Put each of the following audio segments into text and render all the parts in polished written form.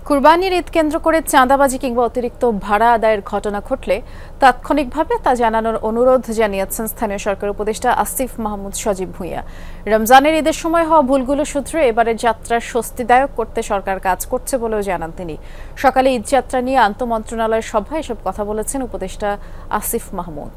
কুরবানির ঈদ কেন্দ্র করে চাঁদাবাজি কিংবা অতিরিক্ত ভাড়া আদায়ের ঘটনা ঘটলে তাৎক্ষণিকভাবে তা জানানোর অনুরোধ জানিয়েছেন স্থানীয় সরকার উপদেষ্টা আসিফ মাহমুদ সজীব ভূঁইয়া। রমজানের ঈদের সময় হওয়া ভুলগুলো শুধরে এবারের যাত্রা স্বস্তিদায়ক করতে সরকার কাজ করছে বলেও জানান তিনি। সকালে ঈদ যাত্রা নিয়ে আন্তঃমন্ত্রণালয়ের সভায় এসব কথা বলেছেন উপদেষ্টা আসিফ মাহমুদ।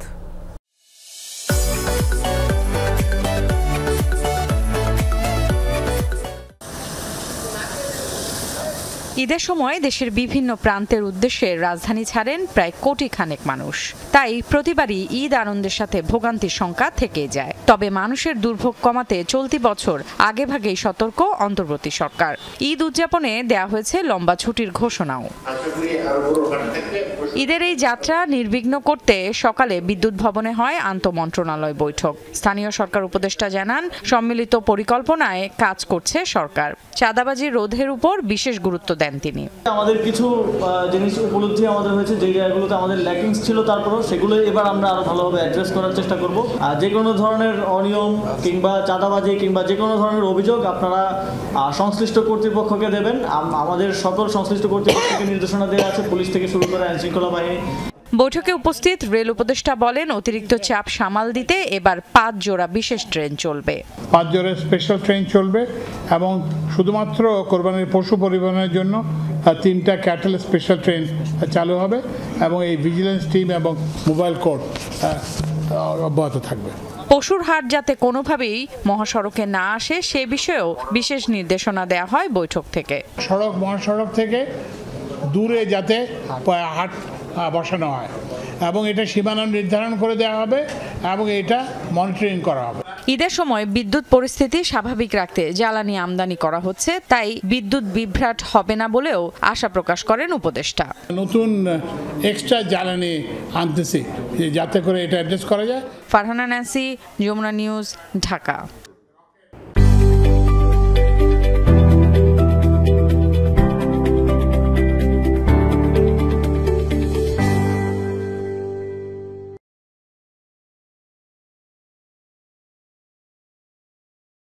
ঈদের সময় দেশের বিভিন্ন প্রান্তের উদ্দেশ্যে রাজধানী ছাড়েন প্রায় কোটি খানেক মানুষ। তাই প্রতিবারই ঈদ আনন্দের সাথে ভোগান্তির শঙ্কা থেকে যায়। তবে মানুষের দুর্ভোগ কমাতে চলতি বছর আগেভাগেই সতর্ক অন্তর্বর্তী সরকার। ঈদ উদযাপনে দেয়া হয়েছে লম্বা ছুটির ঘোষণাও। ঈদের এই যাত্রা নির্বিঘ্ন করতে সকালে বিদ্যুৎ ভবনে হয় আন্তঃমন্ত্রণালয় বৈঠক। স্থানীয় সরকার উপদেষ্টা জানান, সম্মিলিত পরিকল্পনায় কাজ করছে সরকার। চাঁদাবাজি রোধের উপর বিশেষ গুরুত্ব দেন তিনি। আমাদের কিছু জিনিস উপলব্ধি আমাদের হয়েছে, যে জায়গাগুলোতে আমাদের ল্যাকিংস ছিল, তারপরেও সেগুলো এবার আমরা আরো ভালোভাবে অ্যাড্রেস করার চেষ্টা করব। আর যে কোনো ধরনের অনিয়ম কিংবা চাঁদাবাজি কিংবা যে কোনো ধরনের অভিযোগ আপনারা সংশ্লিষ্ট কর্তৃপক্ষকে দেবেন। আমাদের সকল সংশ্লিষ্ট কর্তৃপক্ষকে নির্দেশনা দেওয়া আছে, পুলিশ থেকে শুরু করে আইনশৃঙ্খলা বাহিনী। বৈঠকে উপস্থিত রেল উপদেষ্টা বলেন, অতিরিক্ত চাপ সামাল দিতে এবার 5 জোড়া বিশেষ ট্রেন চলবে। 5 জোড়া স্পেশাল ট্রেন চলবে এবং শুধুমাত্র কোরবানির পশু পরিবহনের জন্য 3টা ক্যাটেল স্পেশাল ট্রেন চালু হবে এবং এই ভিজিলেন্স টিম এবং মোবাইল কোর্ট অব্যাহত থাকবে। পশুর হাট যাতে কোনোভাবেই মহাসড়কে না আসে সে বিষয়েও বিশেষ নির্দেশনা দেওয়া হয় বৈঠক থেকে। সড়ক মহাসড়ক থেকে দূরে যাতে হাট বসানো হয় এবং এটা সীমানা নির্ধারণ করে দেওয়া হবে এবং এটা মনিটরিং করা হবে। ঈদের সময় বিদ্যুৎ পরিস্থিতি স্বাভাবিক রাখতে জ্বালানি আমদানি করা হচ্ছে, তাই বিদ্যুৎ বিভ্রাট হবে না বলেও আশা প্রকাশ করেন উপদেষ্টা। নতুন এক্সট্রা জ্বালানি আনতেছি যাতে করে এটা অ্যাড্রেস করা যায়। Farhana Nancy, Jamuna news, Dhaka.